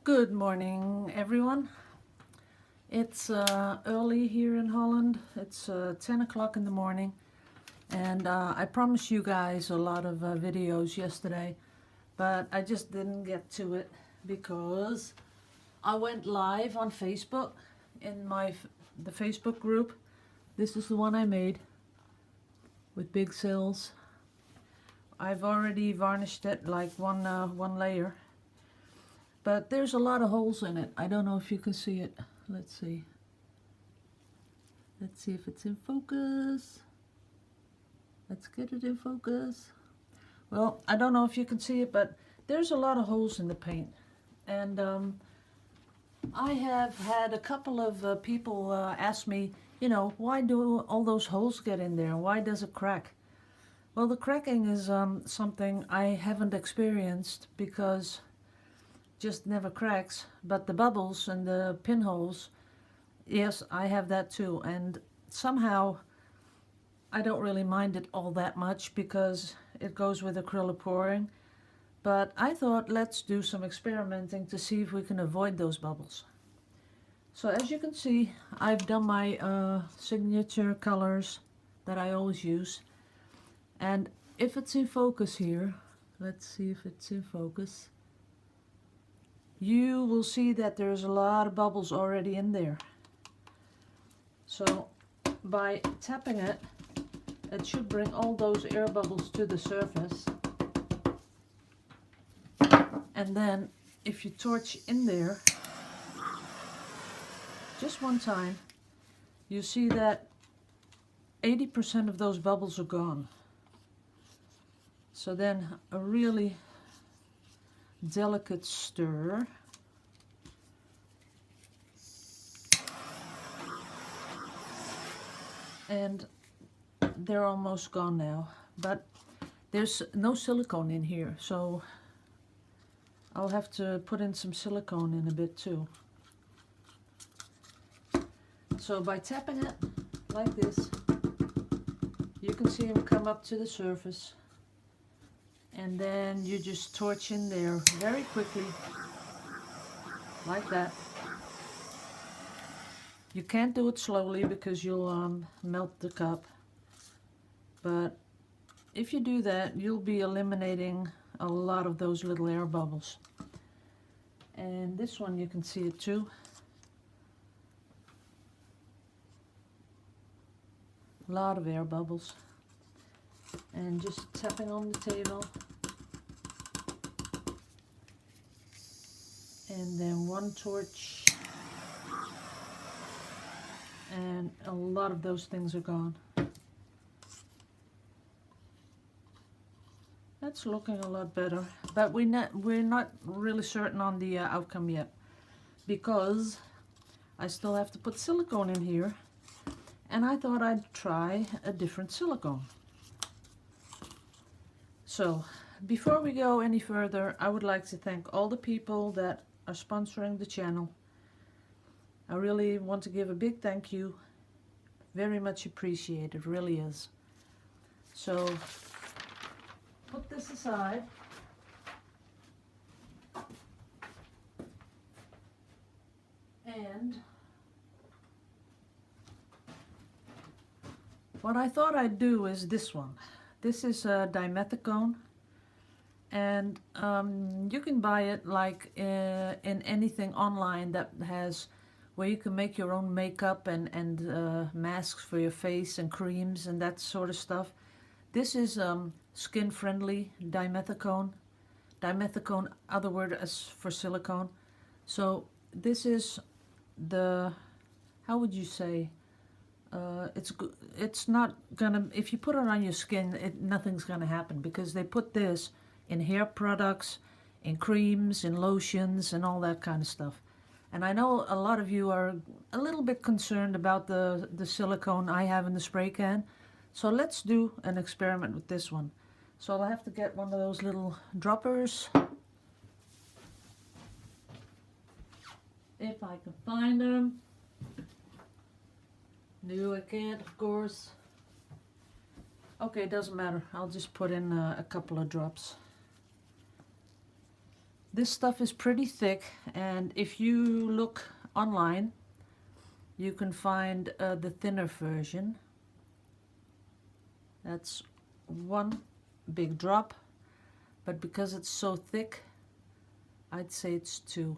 Good morning, everyone. It's early here in Holland. It's 10 o'clock in the morning, and I promised you guys a lot of videos yesterday, but I just didn't get to it because I went live on Facebook in the Facebook group. This is the one I made with big sills. I've already varnished it like one layer. But there's a lot of holes in it. I don't know if you can see it. Let's see. Let's see if it's in focus. Let's get it in focus. Well, I don't know if you can see it, but there's a lot of holes in the paint. And I have had a couple of people ask me, why do all those holes get in there? Why does it crack? Well, the cracking is something I haven't experienced because just never cracks, but the bubbles and the pinholes, yes, I have that too, and somehow I don't really mind it all that much because it goes with acrylic pouring. But I thought, let's do some experimenting to see if we can avoid those bubbles. So as you can see, I've done my signature colors that I always use, and if it's in focus here, let's see if it's in focus. You will see that there's a lot of bubbles already in there. So by tapping it, it should bring all those air bubbles to the surface. And then if you torch in there just one time, you see that 80% of those bubbles are gone. So then a really delicate stir, and they're almost gone now, but there's no silicone in here, so I'll have to put in some silicone in a bit too. So by tapping it like this, you can see them come up to the surface. And then you just torch in there very quickly, like that. You can't do it slowly because you'll melt the cup. But if you do that, you'll be eliminating a lot of those little air bubbles. And this one, you can see it too. A lot of air bubbles. And just tapping on the table. And then one torch, and a lot of those things are gone. That's looking a lot better, but we're not really certain on the outcome yet, because I still have to put silicone in here, and I thought I'd try a different silicone. So before we go any further, I would like to thank all the people that are sponsoring the channel. I really want to give a big thank you. Very much appreciated, really is. So put this aside. And what I thought I'd do is this one. This is a dimethicone. And you can buy it like in anything online that has, where you can make your own makeup and masks for your face and creams and that sort of stuff. This is skin friendly dimethicone. Dimethicone, other word is for silicone. So this is the, how would you say, it's not gonna, if you put it on your skin, nothing's gonna happen, because they put this in hair products, in creams, in lotions, and all that kind of stuff. And I know a lot of you are a little bit concerned about the silicone I have in the spray can. So let's do an experiment with this one. So I'll have to get one of those little droppers, if I can find them. No, I can't, of course. Okay, it doesn't matter. I'll just put in a couple of drops. This stuff is pretty thick, and if you look online, you can find the thinner version. That's one big drop, but because it's so thick, I'd say it's two.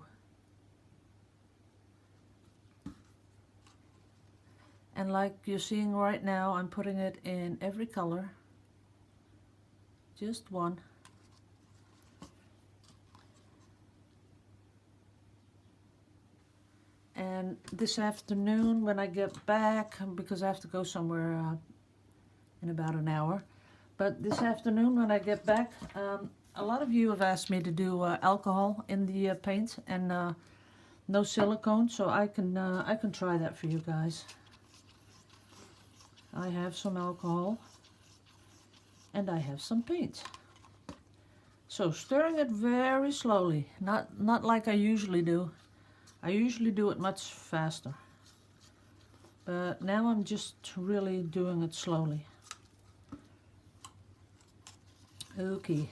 And like you're seeing right now, I'm putting it in every color. Just one. And this afternoon when I get back, because I have to go somewhere in about an hour, but this afternoon when I get back, a lot of you have asked me to do alcohol in the paint and no silicone, so I can try that for you guys. I have some alcohol and I have some paint. So stirring it very slowly, not like I usually do. I usually do it much faster, but now I'm just really doing it slowly. Okay,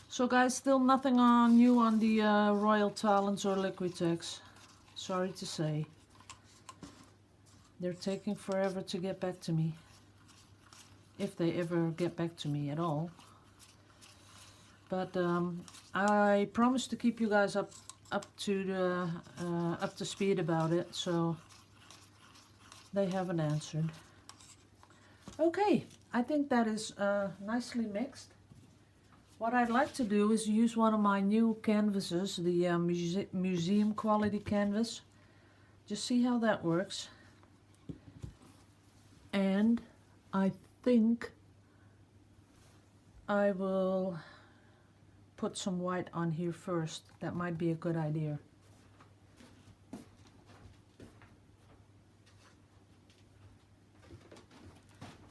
so guys, still nothing new on the Royal Talents or Liquitex. Sorry to say. They're taking forever to get back to me, if they ever get back to me at all. But I promise to keep you guys up to speed about it, so they haven't answered. Okay, I think that is nicely mixed. What I'd like to do is use one of my new canvases, the museum quality canvas. Just see how that works. And I think I will put some white on here first. That might be a good idea.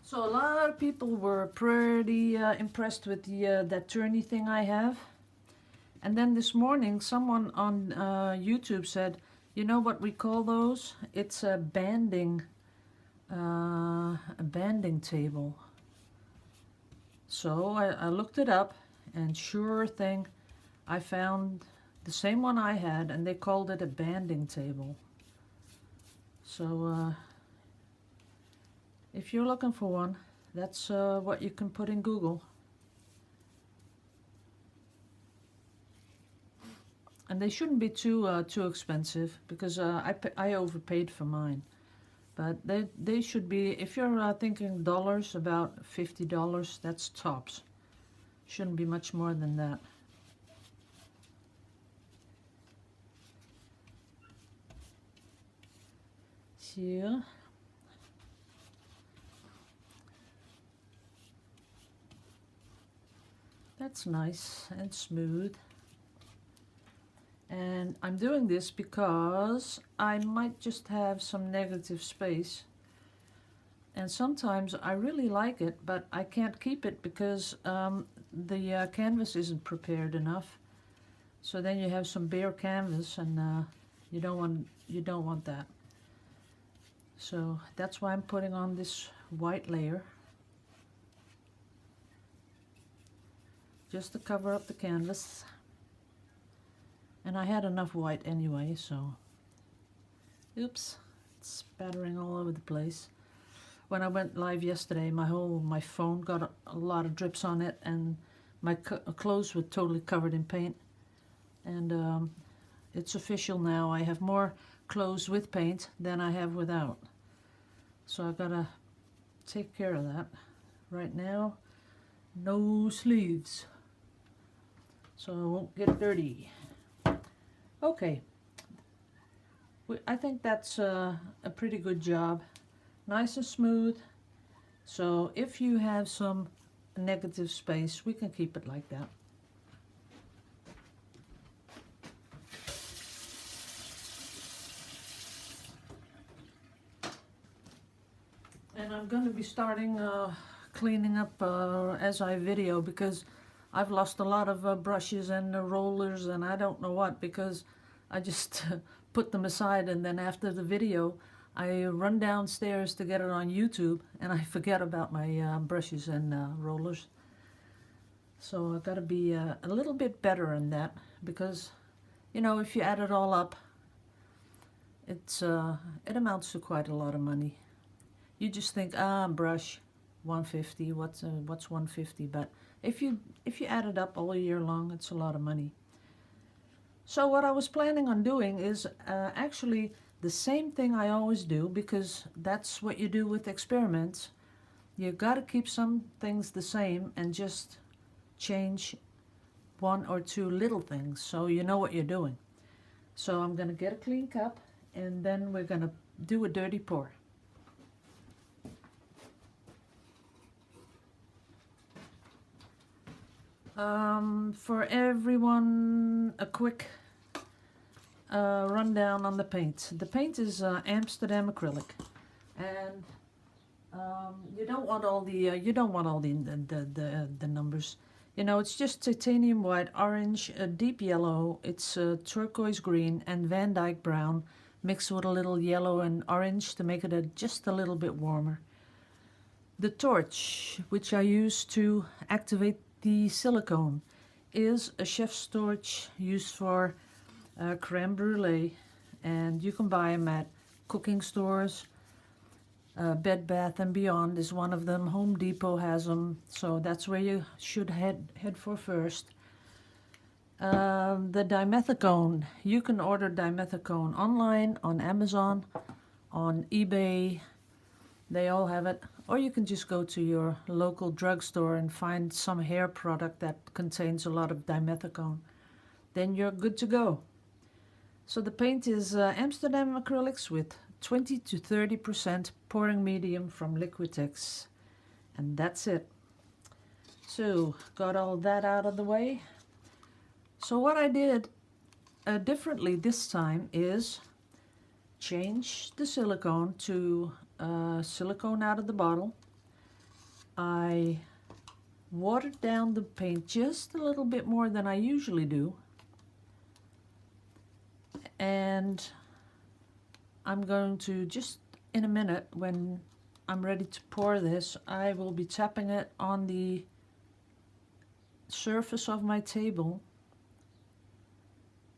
So a lot of people were pretty impressed with the that turny thing I have. And then this morning someone on YouTube said, you know what we call those? It's a banding table. So I looked it up, and sure thing, I found the same one I had, and they called it a banding table. So if you're looking for one, that's what you can put in Google. And they shouldn't be too expensive, because I overpaid for mine. But they should be, if you're thinking dollars, about $50, that's tops. Shouldn't be much more than that. So that's nice and smooth. And I'm doing this because I might just have some negative space. And sometimes I really like it, but I can't keep it because the canvas isn't prepared enough. So then you have some bare canvas, and you don't want that. So that's why I'm putting on this white layer, just to cover up the canvas. And I had enough white anyway, so oops, it's spattering all over the place. When I went live yesterday, my phone got a lot of drips on it, and my clothes were totally covered in paint. And it's official now. I have more clothes with paint than I have without. So I've got to take care of that. Right now, no sleeves, so I won't get dirty. Okay, I think that's a pretty good job. Nice and smooth. So if you have some negative space, we can keep it like that. And I'm going to be starting cleaning up as I video, because I've lost a lot of brushes and rollers and I don't know what, because I just put them aside, and then after the video I run downstairs to get it on YouTube and I forget about my brushes and rollers. So I've got to be a little bit better in that, because, you know, if you add it all up, it amounts to quite a lot of money. You just think, brush, 150. What's 150? But if you add it up all year long, it's a lot of money. So what I was planning on doing is actually the same thing I always do, because that's what you do with experiments. You got to keep some things the same and just change one or two little things so you know what you're doing. So I'm going to get a clean cup, and then we're going to do a dirty pour. For everyone, a quick rundown on the paint. The paint is Amsterdam acrylic, and you don't want all the numbers. You know, it's just titanium white, orange, a deep yellow. It's turquoise green and Van Dyke brown, mixed with a little yellow and orange to make it just a little bit warmer. The torch, which I use to activate the silicone, is a chef's torch used for creme brulee, and you can buy them at cooking stores. Bed Bath & Beyond is one of them. Home Depot has them, so that's where you should head for first. The dimethicone, you can order dimethicone online, on Amazon, on eBay. They all have it. Or you can just go to your local drugstore and find some hair product that contains a lot of dimethicone. Then you're good to go. So the paint is Amsterdam acrylics with 20 to 30% pouring medium from Liquitex. And that's it. So got all that out of the way. So what I did differently this time is change the silicone to silicone out of the bottle. I watered down the paint just a little bit more than I usually do, and I'm going to, just in a minute when I'm ready to pour this, I will be tapping it on the surface of my table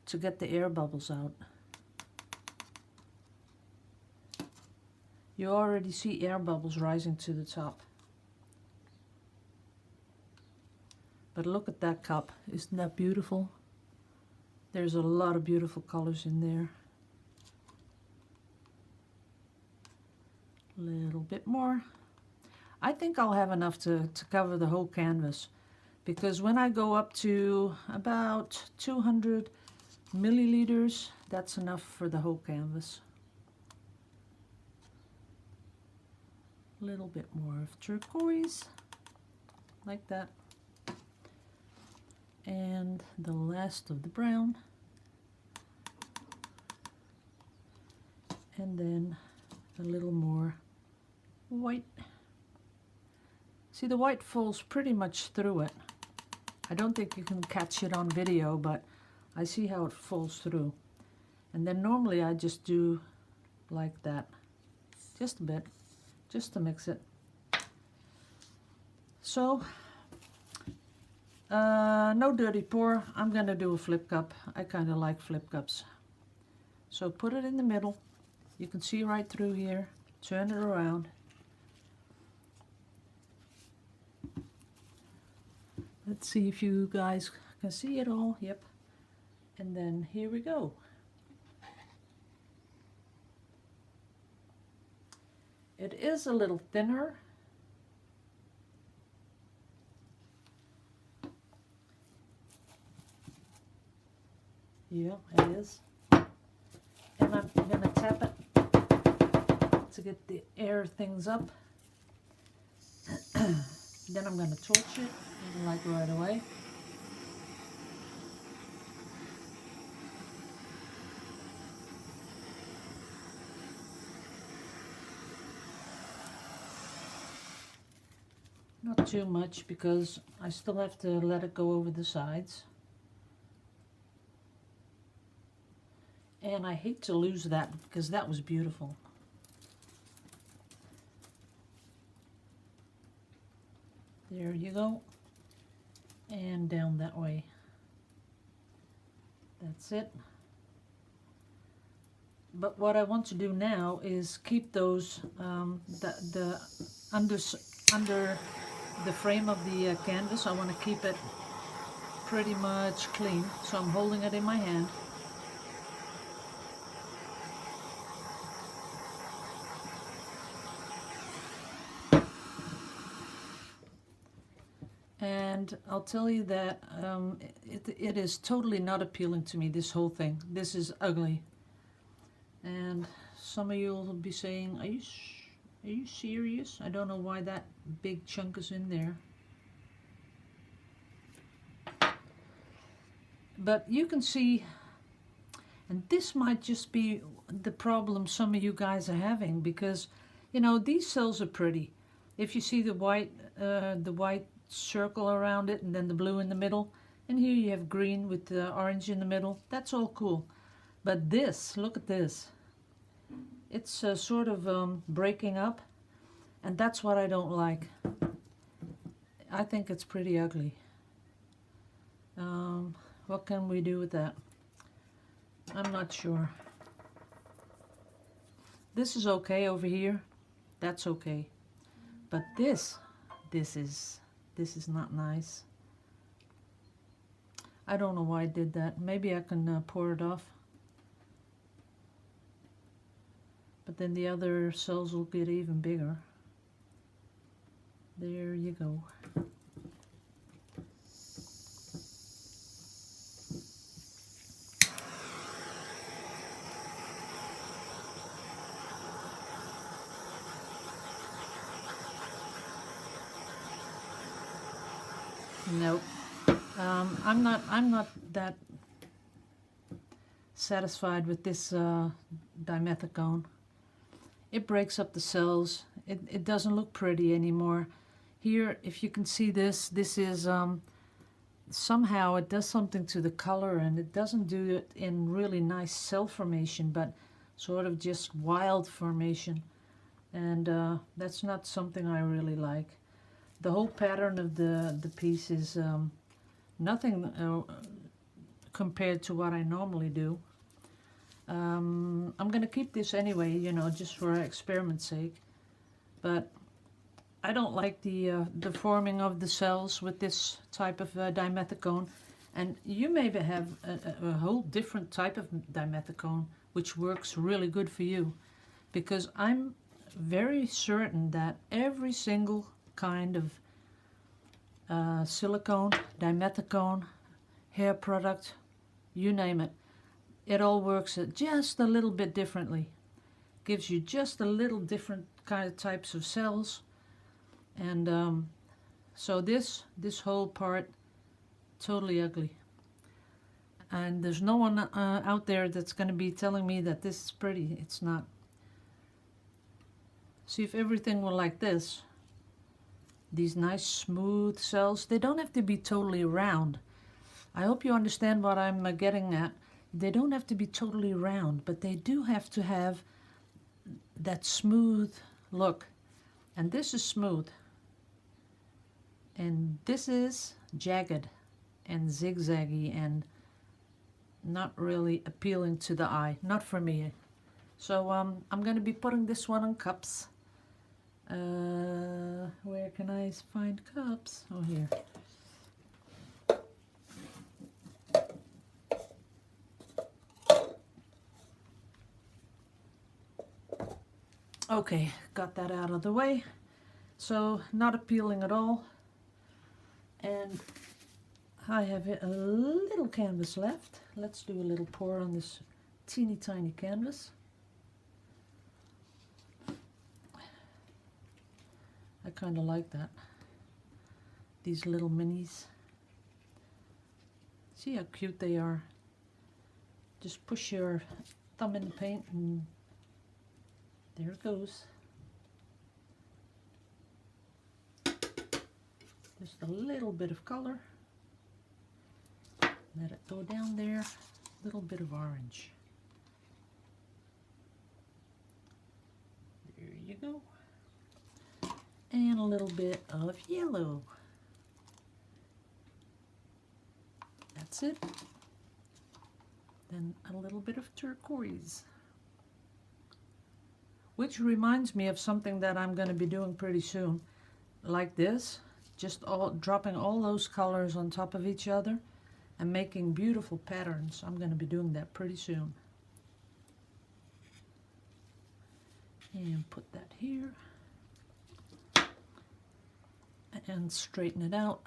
to get the air bubbles out. You already see air bubbles rising to the top. But look at that cup. Isn't that beautiful? There's a lot of beautiful colors in there. A little bit more. I think I'll have enough to cover the whole canvas, because when I go up to about 200 milliliters, that's enough for the whole canvas. A little bit more of turquoise, like that. And the last of the brown. And then a little more white. See, the white falls pretty much through it. I don't think you can catch it on video, but I see how it falls through. And then normally I just do like that, just a bit, just to mix it. So, no dirty pour. I'm gonna do a flip cup. I kind of like flip cups. So put it in the middle. You can see right through here. Turn it around. Let's see if you guys can see it all. Yep. And then here we go. It is a little thinner. Yeah, it is. And I'm gonna tap it to get the air things up. Then I'm gonna torch it, like right away. Not too much, because I still have to let it go over the sides. And I hate to lose that, because that was beautiful. There you go. And down that way. That's it. But what I want to do now is keep those the under the frame of the canvas. I want to keep it pretty much clean, so I'm holding it in my hand. And I'll tell you that it is totally not appealing to me, this whole thing. This is ugly. And some of you will be saying, are you serious? I don't know why that big chunk is in there. But you can see, and this might just be the problem some of you guys are having, because, you know, these cells are pretty. If you see the white circle around it and then the blue in the middle, and here you have green with the orange in the middle, that's all cool. But this, look at this. It's sort of breaking up, and that's what I don't like. I think it's pretty ugly. What can we do with that? I'm not sure. This is okay over here. That's okay. But this is not nice. I don't know why I did that. Maybe I can pour it off. But then the other cells will get even bigger. There you go. Nope. I'm not that satisfied with this dimethicone. It breaks up the cells. It doesn't look pretty anymore. Here, if you can see this is somehow it does something to the color, and it doesn't do it in really nice cell formation, but sort of just wild formation. And that's not something I really like. The whole pattern of the piece is nothing compared to what I normally do. I'm going to keep this anyway, you know, just for experiment's sake. But I don't like the forming of the cells with this type of dimethicone. And you maybe have a whole different type of dimethicone which works really good for you. Because I'm very certain that every single kind of silicone, dimethicone, hair product, you name it, it all works just a little bit differently. Gives you just a little different kind of types of cells. And so this whole part, totally ugly. And there's no one out there that's going to be telling me that this is pretty. It's not. See, if everything were like this, these nice smooth cells, they don't have to be totally round. I hope you understand what I'm getting at. They don't have to be totally round, but they do have to have that smooth look. And this is smooth. And this is jagged and zigzaggy and not really appealing to the eye. Not for me. So I'm going to be putting this one on cups. Where can I find cups? Oh, here. Okay, got that out of the way. So, not appealing at all. And I have a little canvas left. Let's do a little pour on this teeny tiny canvas. I kind of like that. These little minis. See how cute they are. Just push your thumb in the paint and there it goes. Just a little bit of color. Let it go down there. A little bit of orange. There you go. And a little bit of yellow. That's it. Then a little bit of turquoise. Which reminds me of something that I'm going to be doing pretty soon. Like this. Just dropping all those colors on top of each other and making beautiful patterns. I'm going to be doing that pretty soon. And put that here. And straighten it out.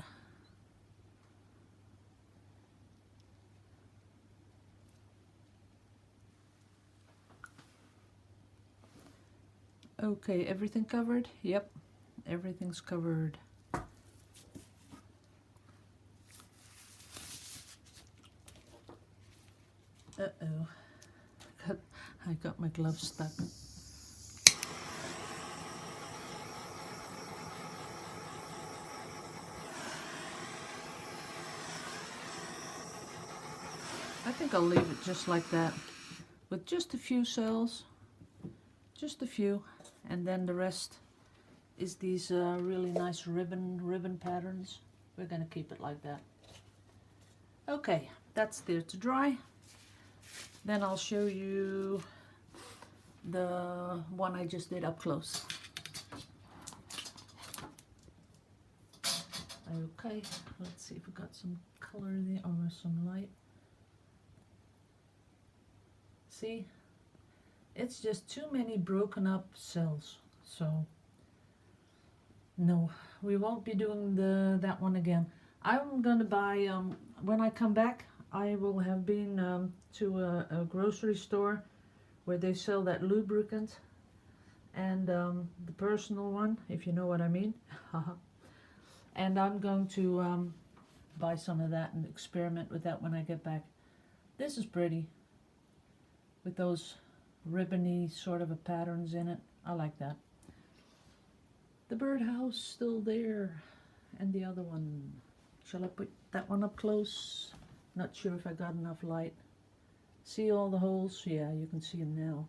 Okay, everything covered? Yep, everything's covered. Uh-oh, I got my glove stuck. I think I'll leave it just like that, with just a few cells, just a few, and then the rest is these really nice ribbon patterns. We're going to keep it like that. Okay, that's there to dry. Then I'll show you the one I just did up close. Okay, let's see if we got some color there or some light. See, it's just too many broken up cells, so no, we won't be doing that one again. I'm gonna buy, when I come back, I will have been to a grocery store where they sell that lubricant and the personal one, if you know what I mean. And I'm going to buy some of that and experiment with that when I get back. This is pretty, with those ribbony sort of a patterns in it. I like that. The birdhouse still there, and the other one. Shall I put that one up close? Not sure if I got enough light. See all the holes? Yeah, you can see them now.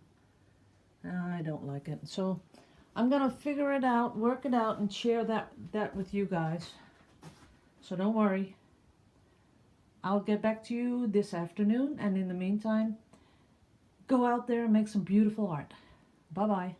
I don't like it. So I'm gonna figure it out, work it out, and share that with you guys. So don't worry. I'll get back to you this afternoon, and in the meantime, go out there and make some beautiful art. Bye-bye.